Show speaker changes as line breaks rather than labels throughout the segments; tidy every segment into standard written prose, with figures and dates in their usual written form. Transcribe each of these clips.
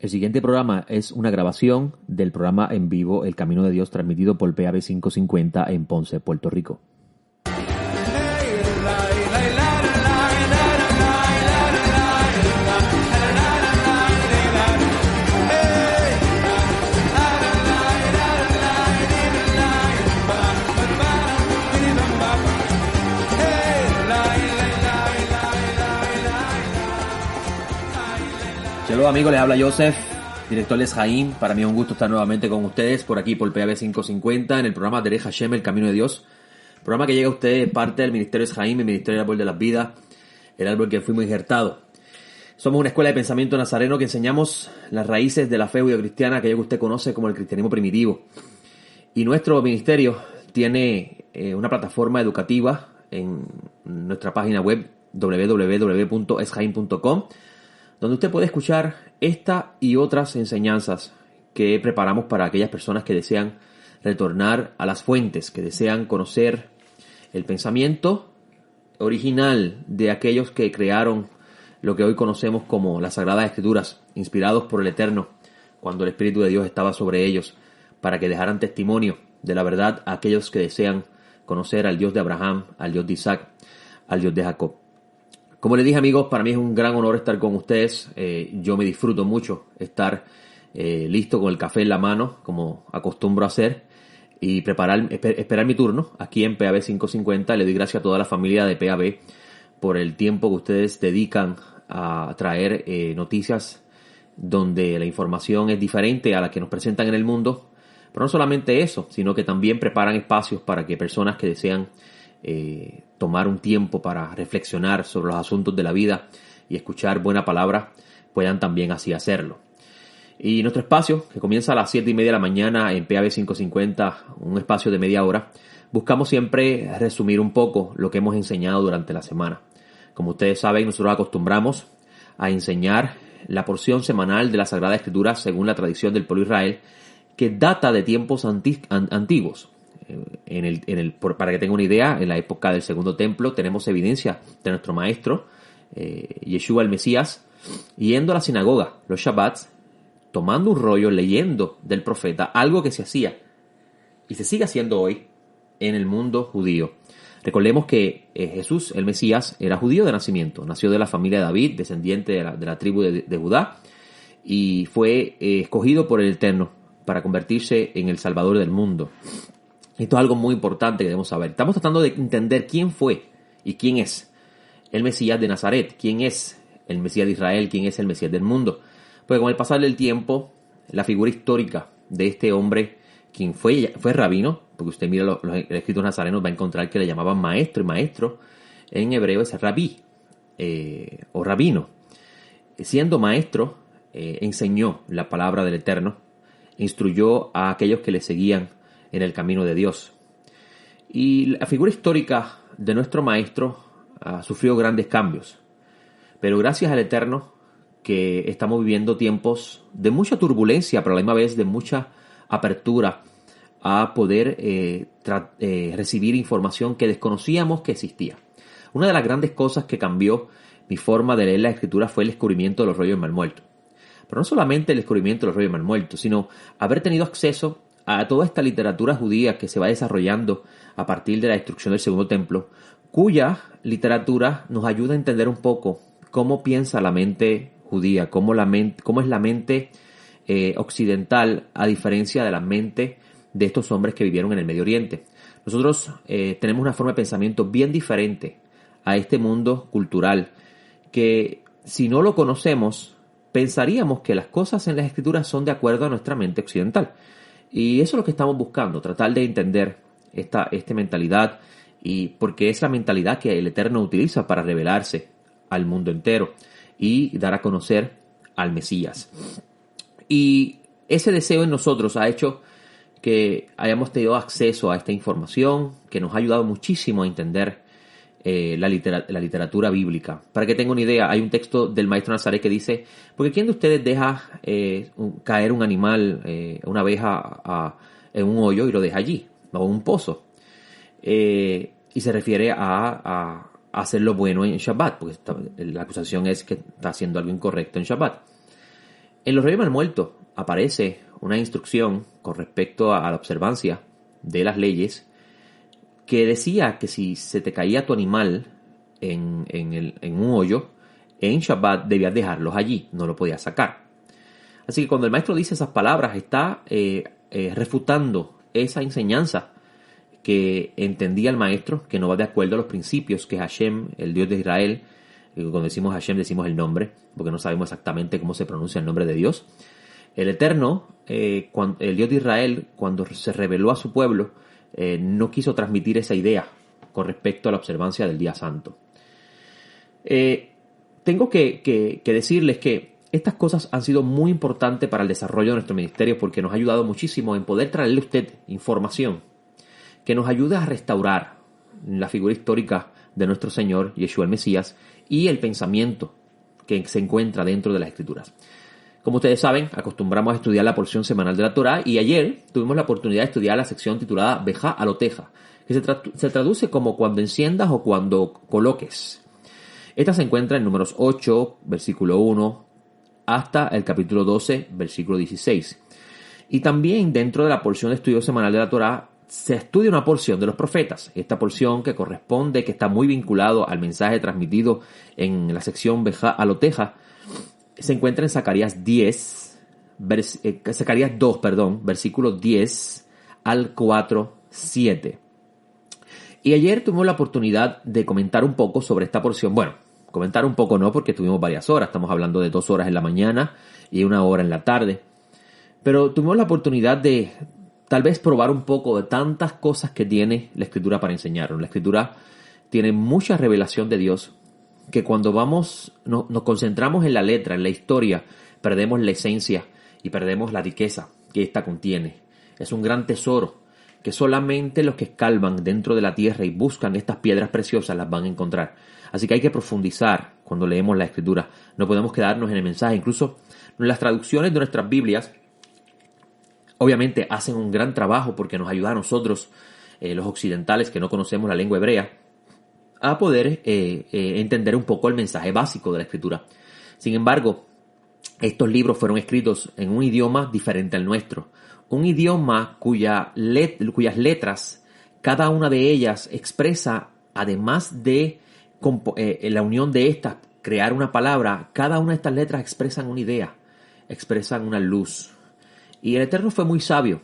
El siguiente programa es una grabación del programa en vivo El Camino de Dios, transmitido por PAB 550 en Ponce, Puerto Rico. Saludos amigos, les habla Joseph, director de Eshaim. Para mí es un gusto estar nuevamente con ustedes por aquí por PAB 550 en el programa Derech Hashem, El Camino de Dios. Programa que llega a ustedes parte del Ministerio de Eshaim, el Ministerio del Árbol de las Vidas, el árbol que fuimos injertados. Somos una escuela de pensamiento nazareno que enseñamos las raíces de la fe judeocristiana, aquello que usted conoce como el cristianismo primitivo. Y nuestro ministerio tiene una plataforma educativa en nuestra página web www.eshaim.com, donde usted puede escuchar esta y otras enseñanzas que preparamos para aquellas personas que desean retornar a las fuentes, que desean conocer el pensamiento original de aquellos que crearon lo que hoy conocemos como las Sagradas Escrituras, inspirados por el Eterno, cuando el Espíritu de Dios estaba sobre ellos, para que dejaran testimonio de la verdad a aquellos que desean conocer al Dios de Abraham, al Dios de Isaac, al Dios de Jacob. Como les dije amigos, para mí es un gran honor estar con ustedes. Yo me disfruto mucho estar listo con el café en la mano, como acostumbro a hacer, y esperar mi turno aquí en PAB 550. Le doy gracias a toda la familia de PAB por el tiempo que ustedes dedican a traer noticias donde la información es diferente a la que nos presentan en el mundo. Pero no solamente eso, sino que también preparan espacios para que personas que desean tomar un tiempo para reflexionar sobre los asuntos de la vida y escuchar buena palabra, puedan también así hacerlo. Y nuestro espacio, que comienza a las 7:30 de la mañana en PAB 550, un espacio de media hora, buscamos siempre resumir un poco lo que hemos enseñado durante la semana. Como ustedes saben, nosotros acostumbramos a enseñar la porción semanal de la Sagrada Escritura según la tradición del pueblo de Israel, que data de tiempos antiguos. Para que tengan una idea, en la época del Segundo Templo tenemos evidencia de nuestro maestro, Yeshua el Mesías, yendo a la sinagoga los Shabbats, tomando un rollo, leyendo del profeta, algo que se hacía y se sigue haciendo hoy en el mundo judío. Recordemos que Jesús, el Mesías, era judío de nacimiento, nació de la familia de David, descendiente de la tribu de Judá, y fue escogido por el Eterno para convertirse en el Salvador del mundo. Esto es algo muy importante que debemos saber. Estamos tratando de entender quién fue y quién es el Mesías de Nazaret, quién es el Mesías de Israel, quién es el Mesías del mundo. Porque con el pasar del tiempo, la figura histórica de este hombre, quien fue rabino, porque usted mira los escritos nazarenos, va a encontrar que le llamaban maestro, y maestro en hebreo es rabí o rabino. Siendo maestro, enseñó la palabra del Eterno, instruyó a aquellos que le seguían en el camino de Dios. Y la figura histórica de nuestro maestro sufrió grandes cambios. Pero gracias al Eterno que estamos viviendo tiempos de mucha turbulencia, pero a la misma vez de mucha apertura a poder recibir información que desconocíamos que existía. Una de las grandes cosas que cambió mi forma de leer la Escritura fue el descubrimiento de los rollos del Mar Muerto. Pero no solamente el descubrimiento de los rollos del Mar Muerto, sino haber tenido acceso a toda esta literatura judía que se va desarrollando a partir de la destrucción del Segundo Templo, cuya literatura nos ayuda a entender un poco cómo piensa la mente judía, cómo es la mente occidental a diferencia de la mente de estos hombres que vivieron en el Medio Oriente. Nosotros tenemos una forma de pensamiento bien diferente a este mundo cultural que, si no lo conocemos, pensaríamos que las cosas en las Escrituras son de acuerdo a nuestra mente occidental. Y eso es lo que estamos buscando, tratar de entender esta mentalidad, y porque es la mentalidad que el Eterno utiliza para revelarse al mundo entero y dar a conocer al Mesías. Y ese deseo en nosotros ha hecho que hayamos tenido acceso a esta información que nos ha ayudado muchísimo a entender la literatura bíblica. Para que tengan una idea, hay un texto del maestro Nazaret que dice: porque ¿quién de ustedes deja caer un animal, una abeja en un hoyo y lo deja allí, o en un pozo? Y se refiere a hacerlo bueno en Shabbat, porque la acusación es que está haciendo algo incorrecto en Shabbat. En los Reyes del Muerto aparece una instrucción con respecto a la observancia de las leyes que decía que si se te caía tu animal en un hoyo, en Shabbat debías dejarlos allí, no lo podías sacar. Así que cuando el maestro dice esas palabras, está refutando esa enseñanza que entendía el maestro, que no va de acuerdo a los principios que Hashem, el Dios de Israel, cuando decimos Hashem decimos el nombre, porque no sabemos exactamente cómo se pronuncia el nombre de Dios. El Eterno, el Dios de Israel, cuando se reveló a su pueblo, no quiso transmitir esa idea con respecto a la observancia del día santo. Tengo que decirles que estas cosas han sido muy importantes para el desarrollo de nuestro ministerio porque nos ha ayudado muchísimo en poder traerle a usted información que nos ayude a restaurar la figura histórica de nuestro Señor, Yeshua el Mesías, y el pensamiento que se encuentra dentro de las Escrituras. Como ustedes saben, acostumbramos a estudiar la porción semanal de la Torá y ayer tuvimos la oportunidad de estudiar la sección titulada Bejá Aloteja, que se traduce como cuando enciendas o cuando coloques. Esta se encuentra en Números 8, versículo 1, hasta el capítulo 12, versículo 16. Y también dentro de la porción de estudio semanal de la Torá se estudia una porción de los profetas. Esta porción que corresponde, que está muy vinculado al mensaje transmitido en la sección Bejá Aloteja, se encuentra en Zacarías 2, versículo 10 al 4:7. Y ayer tuvimos la oportunidad de comentar un poco sobre esta porción. Bueno, comentar un poco no, porque tuvimos varias horas. Estamos hablando de 2 horas en la mañana y 1 hora en la tarde. Pero tuvimos la oportunidad de tal vez probar un poco de tantas cosas que tiene la Escritura para enseñarnos. La Escritura tiene mucha revelación de Dios que cuando nos concentramos en la letra, en la historia, perdemos la esencia y perdemos la riqueza que ésta contiene. Es un gran tesoro que solamente los que escarban dentro de la tierra y buscan estas piedras preciosas las van a encontrar. Así que hay que profundizar cuando leemos la Escritura. No podemos quedarnos en el mensaje. Incluso las traducciones de nuestras Biblias obviamente hacen un gran trabajo porque nos ayuda a nosotros, los occidentales que no conocemos la lengua hebrea, a poder entender un poco el mensaje básico de la Escritura. Sin embargo, estos libros fueron escritos en un idioma diferente al nuestro. Un idioma cuyas letras, cada una de ellas expresa, además de la unión de estas, crear una palabra, cada una de estas letras expresan una idea, expresan una luz. Y el Eterno fue muy sabio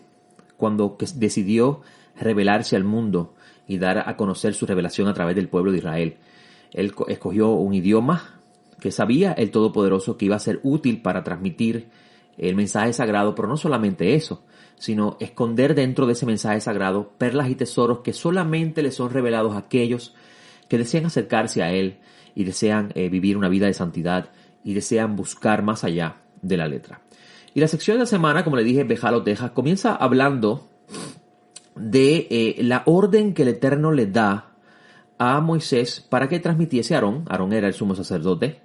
cuando decidió revelarse al mundo y dar a conocer su revelación a través del pueblo de Israel. Él escogió un idioma que sabía el Todopoderoso que iba a ser útil para transmitir el mensaje sagrado, pero no solamente eso, sino esconder dentro de ese mensaje sagrado perlas y tesoros que solamente le son revelados a aquellos que desean acercarse a Él y desean vivir una vida de santidad y desean buscar más allá de la letra. Y la sección de la semana, como le dije, Bejá Aloteja, comienza hablando de la orden que el Eterno le da a Moisés para que transmitiese a Aarón. Aarón era el sumo sacerdote.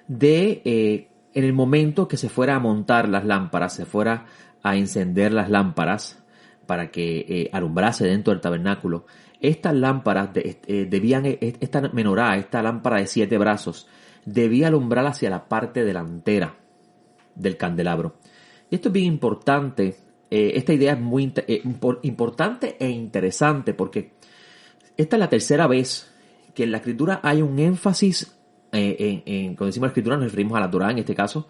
En el momento que se fuera a montar las lámparas, se fuera a encender las lámparas para que alumbrase dentro del tabernáculo. Estas lámparas esta menorá, esta lámpara de 7 brazos, debía alumbrar hacia la parte delantera del candelabro. Y esto es bien importante. Esta idea es muy importante e interesante porque esta es la tercera vez que en la Escritura hay un énfasis, cuando decimos la Escritura nos referimos a la Torá en este caso,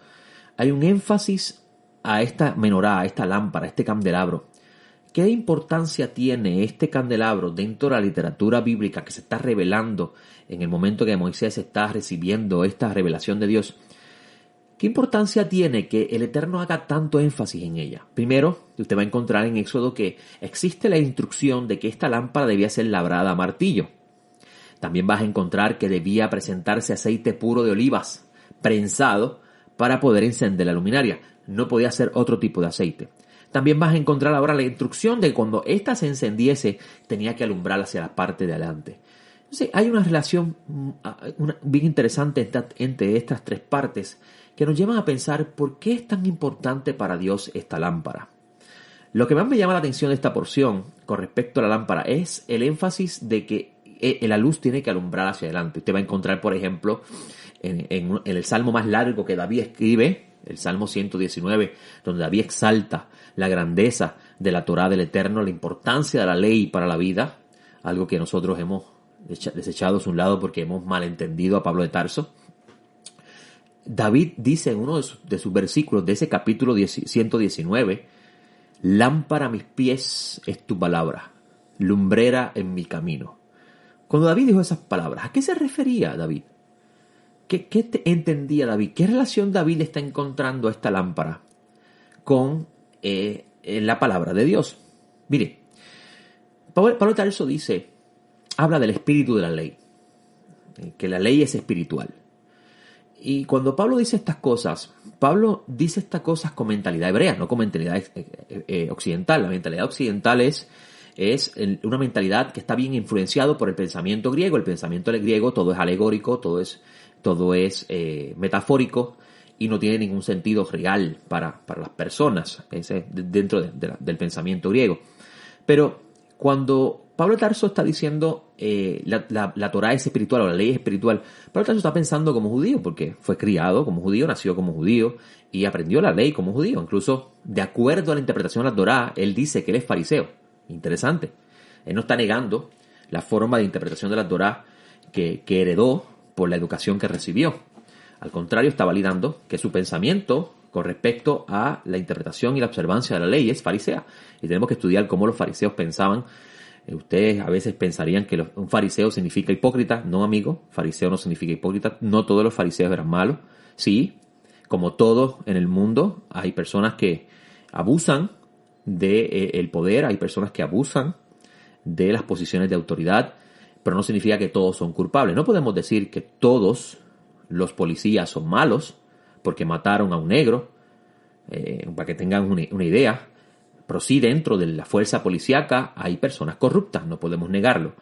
hay un énfasis a esta menorá, a esta lámpara, a este candelabro. ¿Qué importancia tiene este candelabro dentro de la literatura bíblica que se está revelando en el momento que Moisés está recibiendo esta revelación de Dios? ¿Qué importancia tiene que el Eterno haga tanto énfasis en ella? Primero, usted va a encontrar en Éxodo que existe la instrucción de que esta lámpara debía ser labrada a martillo. También vas a encontrar que debía presentarse aceite puro de olivas, prensado, para poder encender la luminaria. No podía ser otro tipo de aceite. También vas a encontrar ahora la instrucción de que cuando ésta se encendiese, tenía que alumbrar hacia la parte de adelante. Entonces, hay una relación bien interesante entre estas 3 partes que nos llevan a pensar por qué es tan importante para Dios esta lámpara. Lo que más me llama la atención de esta porción con respecto a la lámpara es el énfasis de que la luz tiene que alumbrar hacia adelante. Usted va a encontrar, por ejemplo, en el salmo más largo que David escribe, el Salmo 119, donde David exalta la grandeza de la Torá del Eterno, la importancia de la ley para la vida, algo que nosotros hemos desechado a un lado porque hemos malentendido a Pablo de Tarso. David dice en uno de sus versículos de ese capítulo 119, lámpara a mis pies es tu palabra, lumbrera en mi camino. Cuando David dijo esas palabras, ¿a qué se refería David? ¿Qué entendía David? ¿Qué relación David está encontrando a esta lámpara con la palabra de Dios? Mire, Pablo de Tarso habla del espíritu de la ley, que la ley es espiritual. Y cuando Pablo dice estas cosas, Pablo dice estas cosas con mentalidad hebrea, no con mentalidad occidental. La mentalidad occidental es una mentalidad que está bien influenciado por el pensamiento griego. El pensamiento griego todo es alegórico, todo es metafórico y no tiene ningún sentido real para las personas dentro del pensamiento griego. Pero cuando Pablo de Tarso está diciendo la Torá es espiritual o la ley es espiritual, Pablo de Tarso está pensando como judío porque fue criado como judío, nació como judío y aprendió la ley como judío. Incluso de acuerdo a la interpretación de la Torá, él dice que él es fariseo. Interesante. Él no está negando la forma de interpretación de la Torá que heredó por la educación que recibió. Al contrario, está validando que su pensamiento con respecto a la interpretación y la observancia de la ley es farisea. Y tenemos que estudiar cómo los fariseos pensaban. Ustedes a veces pensarían que un fariseo significa hipócrita. No, amigo, fariseo no significa hipócrita. No todos los fariseos eran malos. Sí, como todo en el mundo, hay personas que abusan del poder, hay personas que abusan de las posiciones de autoridad, pero no significa que todos son culpables. No podemos decir que todos los policías son malos porque mataron a un negro, para que tengan una idea. Pero sí, dentro de la fuerza policíaca hay personas corruptas, no podemos negarlo.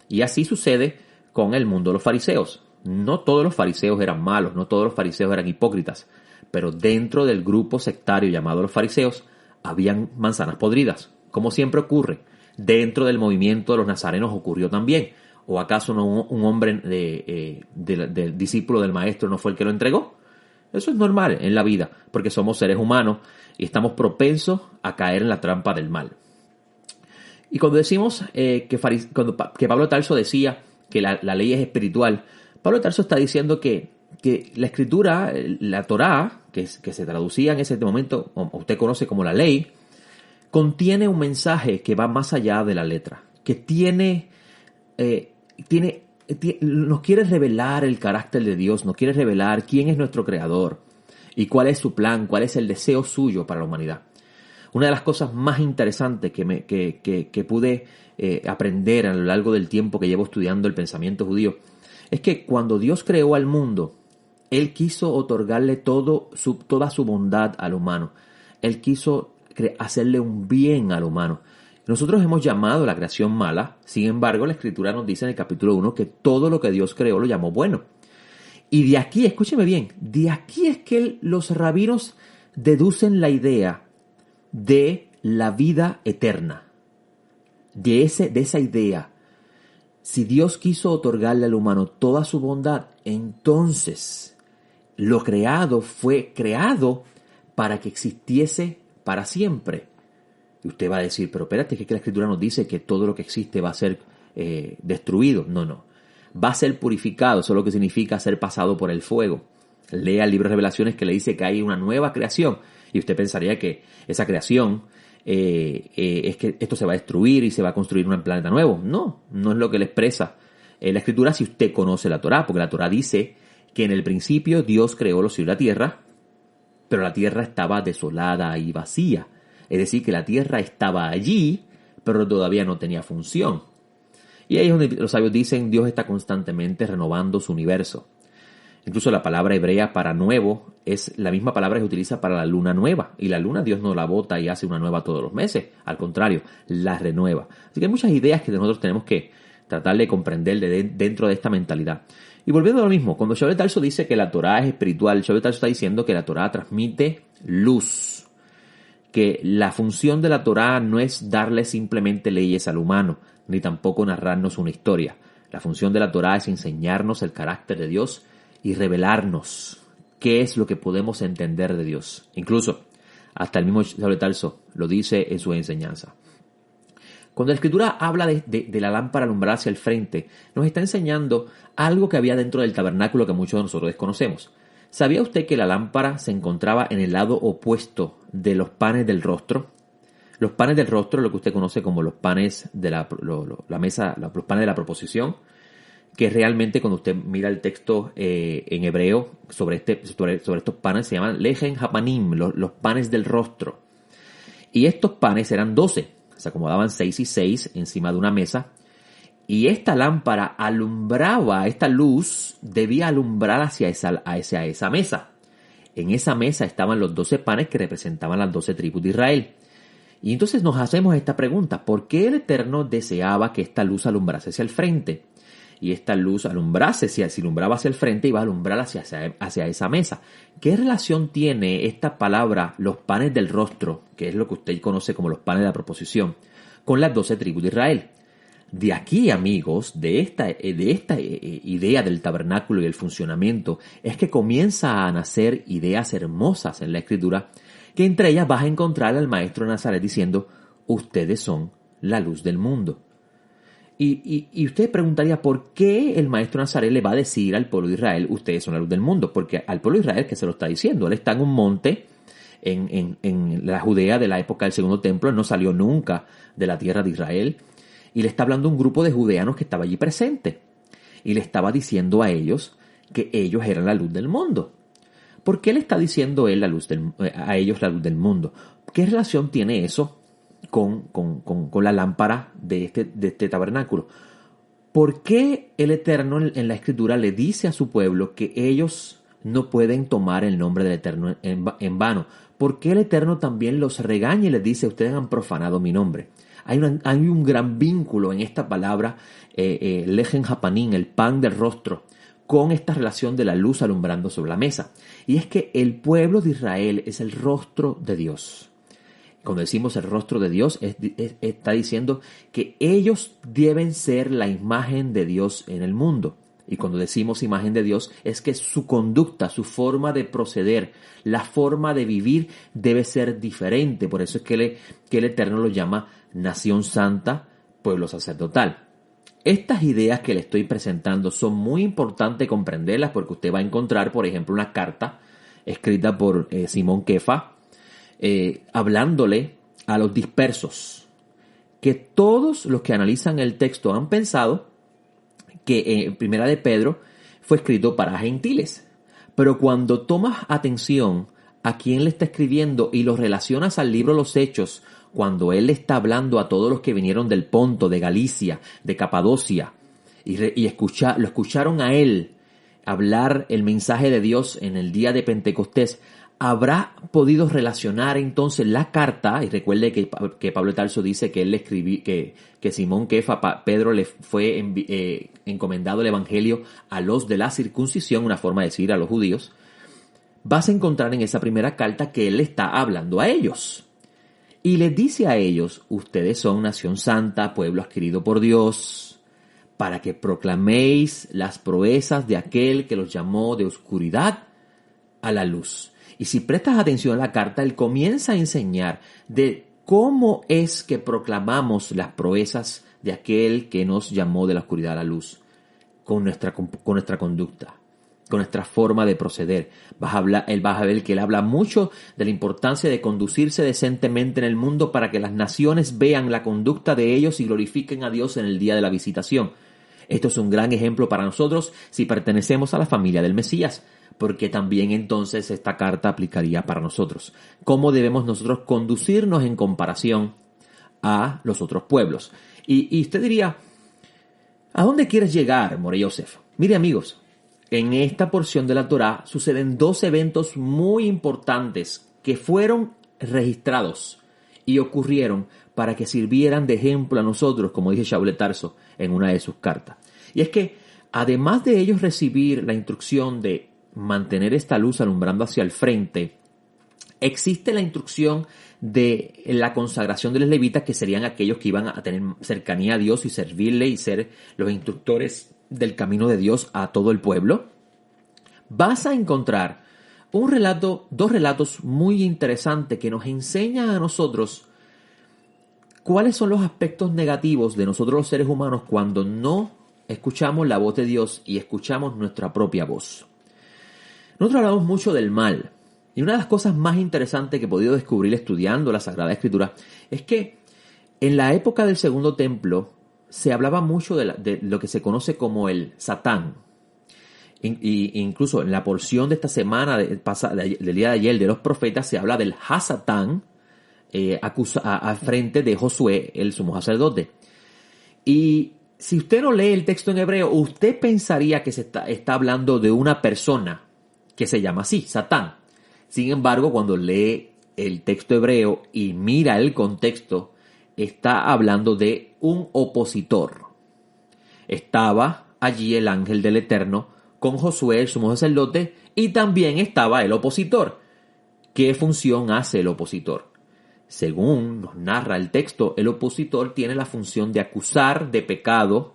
Y así sucede con el mundo de los fariseos. No todos los fariseos eran malos, no todos los fariseos eran hipócritas, pero dentro del grupo sectario llamado los fariseos habían manzanas podridas, como siempre ocurre. Dentro del movimiento de los nazarenos ocurrió también. ¿O acaso no un hombre del discípulo del maestro no fue el que lo entregó? Eso es normal en la vida, porque somos seres humanos y estamos propensos a caer en la trampa del mal. Y cuando decimos que Pablo de Tarso decía que la ley es espiritual, Pablo de Tarso está diciendo que la escritura, la Torá, que se traducía en ese momento, o usted conoce como la ley, contiene un mensaje que va más allá de la letra, que nos quiere revelar el carácter de Dios, nos quiere revelar quién es nuestro creador y cuál es su plan, cuál es el deseo suyo para la humanidad. Una de las cosas más interesantes que pude aprender a lo largo del tiempo que llevo estudiando el pensamiento judío es que cuando Dios creó al mundo, Él quiso otorgarle toda su bondad al humano. Él quiso hacerle un bien al humano. Nosotros hemos llamado la creación mala, sin embargo la Escritura nos dice en el capítulo 1 que todo lo que Dios creó lo llamó bueno. Y de aquí, escúcheme bien, de aquí es que los rabinos deducen la idea de la vida eterna. De esa idea, si Dios quiso otorgarle al humano toda su bondad, entonces lo creado fue creado para que existiese para siempre. Y usted va a decir, pero espérate, que la Escritura nos dice que todo lo que existe va a ser destruido. No. Va a ser purificado, eso es lo que significa ser pasado por el fuego. Lea el libro de Revelaciones que le dice que hay una nueva creación. Y usted pensaría que esa creación es que esto se va a destruir y se va a construir un planeta nuevo. No es lo que le expresa la Escritura si usted conoce la Torá, porque la Torá dice que en el principio Dios creó los cielos y la tierra, pero la tierra estaba desolada y vacía. Es decir, que la tierra estaba allí, pero todavía no tenía función. Y ahí es donde los sabios dicen, Dios está constantemente renovando su universo. Incluso la palabra hebrea para nuevo es la misma palabra que se utiliza para la luna nueva. Y la luna Dios no la bota y hace una nueva todos los meses. Al contrario, la renueva. Así que hay muchas ideas que nosotros tenemos que tratar de comprender dentro de esta mentalidad. Y volviendo a lo mismo, cuando Pablo de Tarso dice que la Torá es espiritual, Pablo de Tarso está diciendo que la Torá transmite luz. Que la función de la Torá no es darle simplemente leyes al humano, ni tampoco narrarnos una historia. La función de la Torá es enseñarnos el carácter de Dios y revelarnos qué es lo que podemos entender de Dios. Incluso, hasta el mismo Saulo de Tarso lo dice en su enseñanza. Cuando la Escritura habla de la lámpara alumbrada hacia el frente, nos está enseñando algo que había dentro del tabernáculo que muchos de nosotros desconocemos. ¿Sabía usted que la lámpara se encontraba en el lado opuesto de los panes del rostro? Los panes del rostro, lo que usted conoce como los panes de la mesa, los panes de la proposición, que realmente cuando usted mira el texto en hebreo sobre estos panes se llaman lejen hapanim, los panes del rostro. Y estos panes eran 12. Se acomodaban 6 y 6 encima de una mesa. Y esta lámpara alumbraba, esta luz debía alumbrar hacia esa mesa. En esa mesa estaban los 12 panes que representaban las 12 tribus de Israel. Y entonces nos hacemos esta pregunta: ¿por qué el Eterno deseaba que esta luz alumbrase hacia el frente? Y esta luz si alumbraba hacia el frente, iba a alumbrar hacia esa mesa. ¿Qué relación tiene esta palabra, los panes del rostro, que es lo que usted conoce como los panes de la proposición, con las 12 tribus de Israel? De aquí, amigos, de esta idea del tabernáculo y el funcionamiento, es que comienza a nacer ideas hermosas en la Escritura, que entre ellas vas a encontrar al maestro de Nazaret diciendo: ustedes son la luz del mundo. Y usted preguntaría, ¿por qué el maestro Nazaret le va a decir al pueblo de Israel, ustedes son la luz del mundo? Porque al pueblo de Israel, que se lo está diciendo, él está en un monte en la Judea de la época del Segundo Templo, él no salió nunca de la tierra de Israel, y le está hablando a un grupo de judeanos que estaba allí presente, y le estaba diciendo a ellos que ellos eran la luz del mundo. ¿Por qué le está diciendo él a ellos la luz del mundo? ¿Qué relación tiene eso con la lámpara de este tabernáculo? ¿Por qué el Eterno en la Escritura le dice a su pueblo que ellos no pueden tomar el nombre del Eterno en vano? ¿Por qué el Eterno también los regaña y les dice: ustedes han profanado mi nombre? Hay un gran vínculo en esta palabra, lejen hapanim, el pan del rostro, con esta relación de la luz alumbrando sobre la mesa. Y es que el pueblo de Israel es el rostro de Dios. Cuando decimos el rostro de Dios, está diciendo que ellos deben ser la imagen de Dios en el mundo. Y cuando decimos imagen de Dios, es que su conducta, su forma de proceder, la forma de vivir debe ser diferente. Por eso es que el Eterno lo llama nación santa, pueblo sacerdotal. Estas ideas que le estoy presentando son muy importantes comprenderlas, porque usted va a encontrar, por ejemplo, una carta escrita por Simón Kefa, hablándole a los dispersos, que todos los que analizan el texto han pensado que en Primera de Pedro fue escrito para gentiles. Pero cuando tomas atención a quién le está escribiendo y lo relacionas al libro Los Hechos, cuando él está hablando a todos los que vinieron del Ponto, de Galicia, de Capadocia, lo escucharon a él hablar el mensaje de Dios en el día de Pentecostés, habrá podido relacionar entonces la carta. Y recuerde que Pablo de Tarso dice que él le escribió, que Simón Kefa, Pedro le fue encomendado el evangelio a los de la circuncisión, una forma de decir a los judíos. Vas a encontrar en esa primera carta que él está hablando a ellos. Y les dice a ellos: ustedes son nación santa, pueblo adquirido por Dios, para que proclaméis las proezas de aquel que los llamó de oscuridad a la luz. Y si prestas atención a la carta, él comienza a enseñar de cómo es que proclamamos las proezas de aquel que nos llamó de la oscuridad a la luz, con nuestra conducta, con nuestra forma de proceder. Vas a ver que él habla mucho de la importancia de conducirse decentemente en el mundo para que las naciones vean la conducta de ellos y glorifiquen a Dios en el día de la visitación. Esto es un gran ejemplo para nosotros si pertenecemos a la familia del Mesías, porque también entonces esta carta aplicaría para nosotros. ¿Cómo debemos nosotros conducirnos en comparación a los otros pueblos? Y usted diría: ¿a dónde quieres llegar, More Yosef? Mire, amigos, en esta porción de la Torá suceden dos eventos muy importantes que fueron registrados y ocurrieron para que sirvieran de ejemplo a nosotros, como dice Saulo de Tarso en una de sus cartas. Y es que, además de ellos recibir la instrucción de mantener esta luz alumbrando hacia el frente, existe la instrucción de la consagración de los levitas, que serían aquellos que iban a tener cercanía a Dios y servirle y ser los instructores del camino de Dios a todo el pueblo. Vas a encontrar dos relatos muy interesantes que nos enseñan a nosotros cuáles son los aspectos negativos de nosotros los seres humanos cuando no escuchamos la voz de Dios y escuchamos nuestra propia voz. Nosotros hablamos mucho del mal. Y una de las cosas más interesantes que he podido descubrir estudiando la Sagrada Escritura es que en la época del Segundo Templo se hablaba mucho de lo que se conoce como el Satán. Incluso en la porción de esta semana del día de ayer de los profetas se habla del Hasatán a frente de Josué, el sumo sacerdote. Y si usted no lee el texto en hebreo, usted pensaría que se está hablando de una persona que se llama así, Satán. Sin embargo, cuando lee el texto hebreo y mira el contexto, está hablando de un opositor. Estaba allí el ángel del Eterno con Josué, el sumo sacerdote, y también estaba el opositor. ¿Qué función hace el opositor? Según nos narra el texto, el opositor tiene la función de acusar de pecado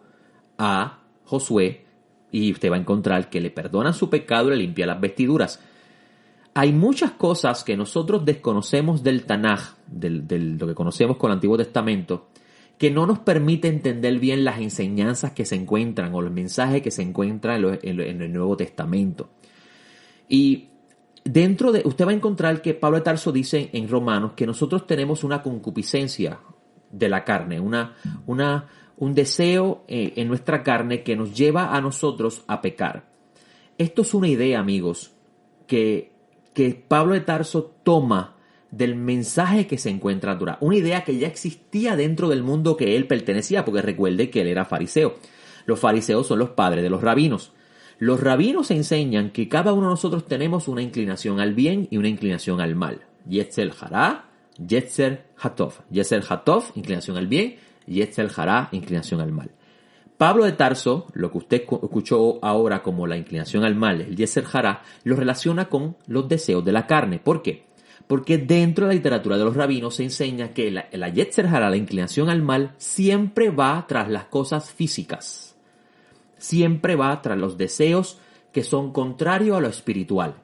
a Josué, y usted va a encontrar que le perdonan su pecado y le limpian las vestiduras. Hay muchas cosas que nosotros desconocemos del Tanaj, de lo que conocemos con el Antiguo Testamento, que no nos permite entender bien las enseñanzas que se encuentran o los mensajes que se encuentran en el Nuevo Testamento. Y usted va a encontrar que Pablo de Tarso dice en Romanos que nosotros tenemos una concupiscencia de la carne, un deseo en nuestra carne que nos lleva a nosotros a pecar. Esto es una idea, amigos, que Pablo de Tarso toma del mensaje que se encuentra en la Torá. Una idea que ya existía dentro del mundo que él pertenecía, porque recuerde que él era fariseo. Los fariseos son los padres de los rabinos. Los rabinos enseñan que cada uno de nosotros tenemos una inclinación al bien y una inclinación al mal. Yetzer Hará, Yetzer Hatov. Yetzer Hatov, inclinación al bien, Yetzer Hará, inclinación al mal. Pablo de Tarso, lo que usted escuchó ahora como la inclinación al mal, el Yetzer Hará, lo relaciona con los deseos de la carne. ¿Por qué? Porque dentro de la literatura de los rabinos se enseña que la Yetzer Hará, la inclinación al mal, siempre va tras las cosas físicas. Siempre va tras los deseos que son contrarios a lo espiritual,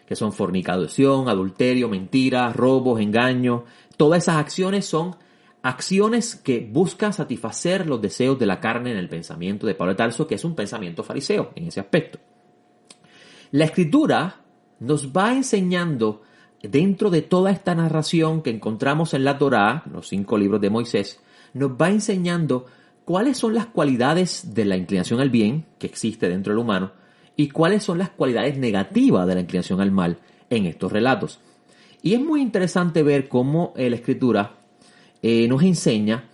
que son fornicación, adulterio, mentira, robos, engaño. Todas esas acciones son acciones que buscan satisfacer los deseos de la carne en el pensamiento de Pablo de Tarso, que es un pensamiento fariseo en ese aspecto. La Escritura nos va enseñando, dentro de toda esta narración que encontramos en la Torá, los 5 libros de Moisés, nos va enseñando cuáles son las cualidades de la inclinación al bien que existe dentro del humano y cuáles son las cualidades negativas de la inclinación al mal en estos relatos. Y es muy interesante ver cómo la Escritura nos enseña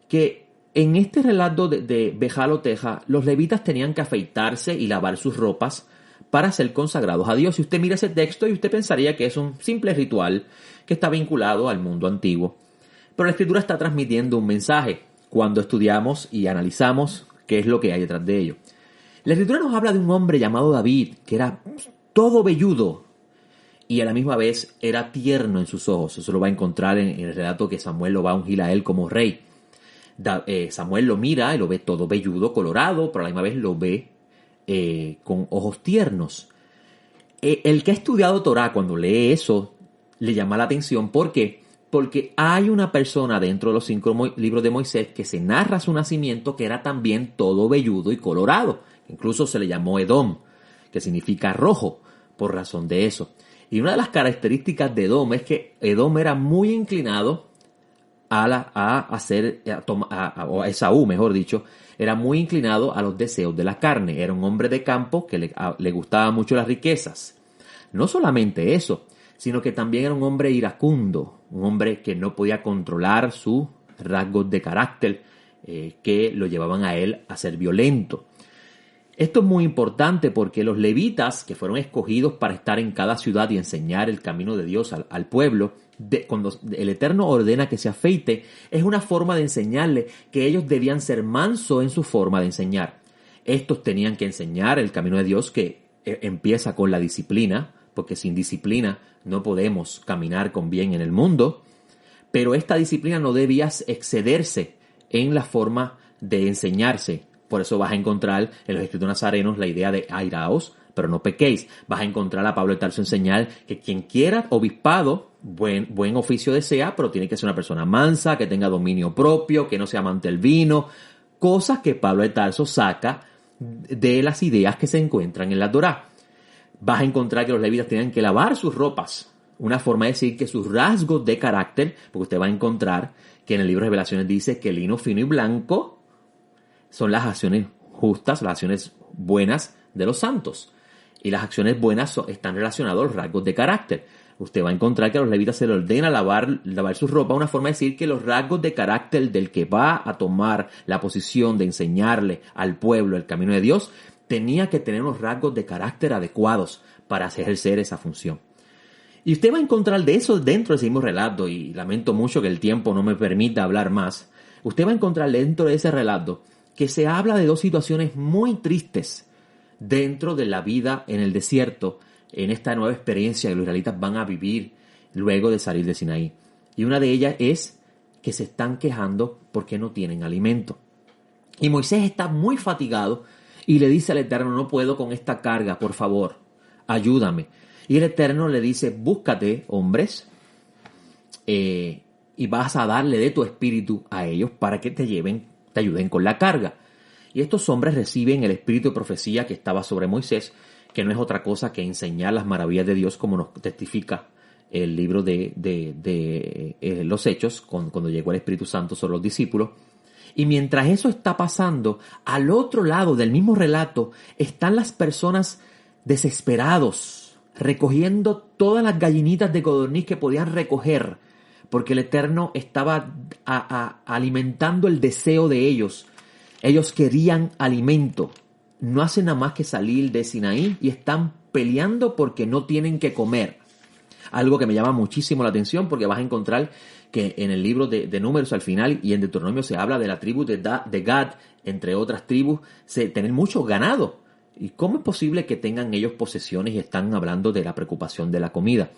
que en este relato de Bejaloteja, los levitas tenían que afeitarse y lavar sus ropas para ser consagrados a Dios. Si usted mira ese texto y usted pensaría que es un simple ritual que está vinculado al mundo antiguo. Pero la Escritura está transmitiendo un mensaje cuando estudiamos y analizamos qué es lo que hay detrás de ello. La Escritura nos habla de un hombre llamado David, que era todo velludo y a la misma vez era tierno en sus ojos. Eso lo va a encontrar en el relato que Samuel lo va a ungir a él como rey. Samuel lo mira y lo ve todo velludo, colorado, pero a la misma vez lo ve con ojos tiernos. El que ha estudiado Torá, cuando lee eso, le llama la atención. ¿Por qué? Porque hay una persona dentro de los 5 libros de Moisés que se narra su nacimiento que era también todo velludo y colorado. Incluso se le llamó Edom, que significa rojo, por razón de eso. Y una de las características de Edom es que Edom era muy inclinado o Esaú, mejor dicho, era muy inclinado a los deseos de la carne. Era un hombre de campo que le gustaban mucho las riquezas. No solamente eso, sino que también era un hombre iracundo, un hombre que no podía controlar sus rasgos de carácter que lo llevaban a él a ser violento. Esto es muy importante porque los levitas, que fueron escogidos para estar en cada ciudad y enseñar el camino de Dios al pueblo, cuando el Eterno ordena que se afeite, es una forma de enseñarle que ellos debían ser mansos en su forma de enseñar. Estos tenían que enseñar el camino de Dios, que empieza con la disciplina, porque sin disciplina no podemos caminar con bien en el mundo, pero esta disciplina no debía excederse en la forma de enseñarse. Por eso vas a encontrar en los escritos nazarenos la idea de airaos, pero no pequéis. Vas a encontrar a Pablo de Tarso enseñar que quien quiera obispado, buen oficio desea, pero tiene que ser una persona mansa, que tenga dominio propio, que no sea amante del vino. Cosas que Pablo de Tarso saca de las ideas que se encuentran en la Torá. Vas a encontrar que los levitas tienen que lavar sus ropas. Una forma de decir que sus rasgos de carácter, porque usted va a encontrar que en el libro de Revelaciones dice que el lino fino y blanco son las acciones justas, las acciones buenas de los santos. Y las acciones buenas están relacionadas a los rasgos de carácter. Usted va a encontrar que a los levitas se le ordena lavar sus ropas, una forma de decir que los rasgos de carácter del que va a tomar la posición de enseñarle al pueblo el camino de Dios, tenía que tener unos rasgos de carácter adecuados para ejercer esa función. Y usted va a encontrar de eso dentro de ese mismo relato, y lamento mucho que el tiempo no me permita hablar más. Usted va a encontrar dentro de ese relato que se habla de dos situaciones muy tristes dentro de la vida en el desierto, en esta nueva experiencia que los israelitas van a vivir luego de salir de Sinaí. Y una de ellas es que se están quejando porque no tienen alimento. Y Moisés está muy fatigado y le dice al Eterno: no puedo con esta carga, por favor, ayúdame. Y el Eterno le dice: búscate hombres y vas a darle de tu espíritu a ellos para que te ayuden con la carga. Y estos hombres reciben el espíritu de profecía que estaba sobre Moisés, que no es otra cosa que enseñar las maravillas de Dios, como nos testifica el libro de los Hechos, cuando llegó el Espíritu Santo sobre los discípulos. Y mientras eso está pasando, al otro lado del mismo relato están las personas desesperados, recogiendo todas las gallinitas de codorniz que podían recoger, porque el Eterno estaba alimentando el deseo de ellos. Ellos querían alimento. No hacen nada más que salir de Sinaí y están peleando porque no tienen que comer. Algo que me llama muchísimo la atención, porque vas a encontrar que en el libro de Números al final y en Deuteronomio se habla de la tribu de Gad, entre otras tribus, tener mucho ganado. ¿Y cómo es posible que tengan ellos posesiones y están hablando de la preocupación de la comida?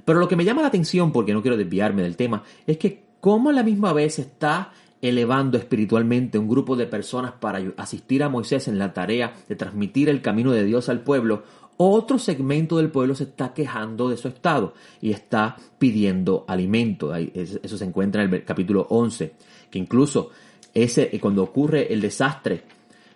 Pero lo que me llama la atención, porque no quiero desviarme del tema, es que cómo a la misma vez está elevando espiritualmente un grupo de personas para asistir a Moisés en la tarea de transmitir el camino de Dios al pueblo, otro segmento del pueblo se está quejando de su estado y está pidiendo alimento. Eso se encuentra en el capítulo 11, que incluso cuando ocurre el desastre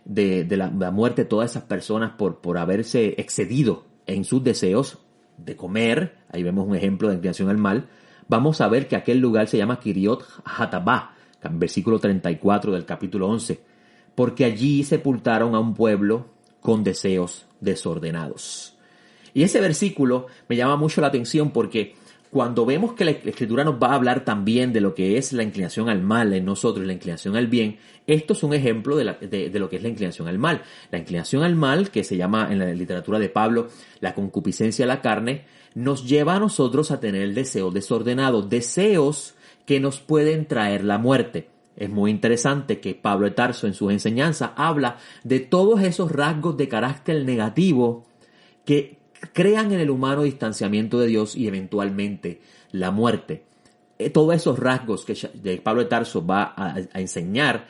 de la muerte de todas esas personas por haberse excedido en sus deseos de comer, ahí vemos un ejemplo de inclinación al mal, vamos a ver que aquel lugar se llama Kiriot Hatabá, versículo 34 del capítulo 11, porque allí sepultaron a un pueblo con deseos desordenados. Y ese versículo me llama mucho la atención porque cuando vemos que la Escritura nos va a hablar también de lo que es la inclinación al mal en nosotros y la inclinación al bien, esto es un ejemplo de lo que es la inclinación al mal. La inclinación al mal, que se llama en la literatura de Pablo la concupiscencia de la carne, nos lleva a nosotros a tener deseos desordenados, deseos que nos pueden traer la muerte. Es muy interesante que Pablo de Tarso en sus enseñanzas habla de todos esos rasgos de carácter negativo que crean en el humano distanciamiento de Dios y eventualmente la muerte. Todos esos rasgos que Pablo de Tarso va a enseñar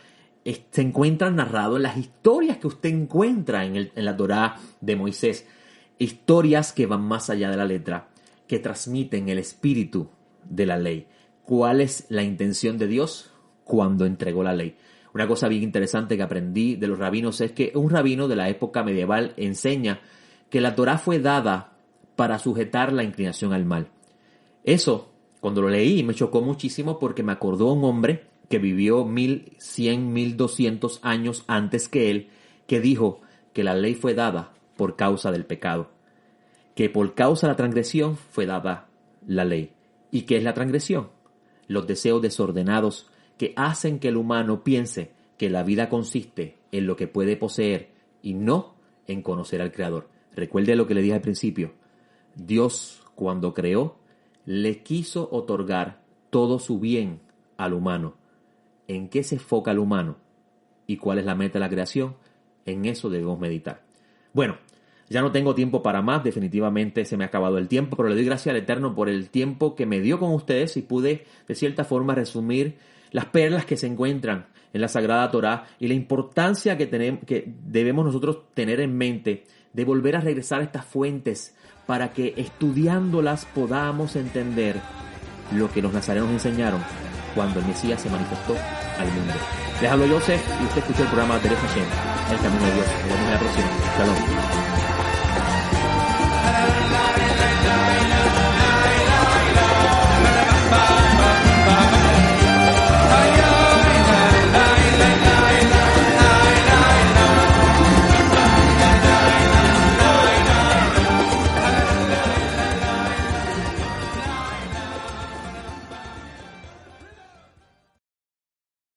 se encuentran narrados en las historias que usted encuentra en la Torá de Moisés. Historias que van más allá de la letra, que transmiten el espíritu de la ley. ¿Cuál es la intención de Dios cuando entregó la ley? Una cosa bien interesante que aprendí de los rabinos es que un rabino de la época medieval enseña que la Torá fue dada para sujetar la inclinación al mal. Eso, cuando lo leí, me chocó muchísimo porque me acordó un hombre que vivió 1100, 1200 años antes que él, que dijo que la ley fue dada por causa del pecado, que por causa de la transgresión fue dada la ley. ¿Y qué es la transgresión? Los deseos desordenados que hacen que el humano piense que la vida consiste en lo que puede poseer y no en conocer al Creador. Recuerde lo que le dije al principio. Dios, cuando creó, le quiso otorgar todo su bien al humano. ¿En qué se enfoca el humano? ¿Y cuál es la meta de la creación? En eso debemos meditar. Bueno, ya no tengo tiempo para más, definitivamente se me ha acabado el tiempo, pero le doy gracias al Eterno por el tiempo que me dio con ustedes y pude, de cierta forma, resumir las perlas que se encuentran en la Sagrada Torá y la importancia que debemos nosotros tener en mente de volver a regresar a estas fuentes para que estudiándolas podamos entender lo que los nazarenos enseñaron cuando el Mesías se manifestó al mundo. Les hablo Joseph y usted escuchó el programa Derech Hashem, el camino de Dios. Nos vemos en la próxima. Shalom.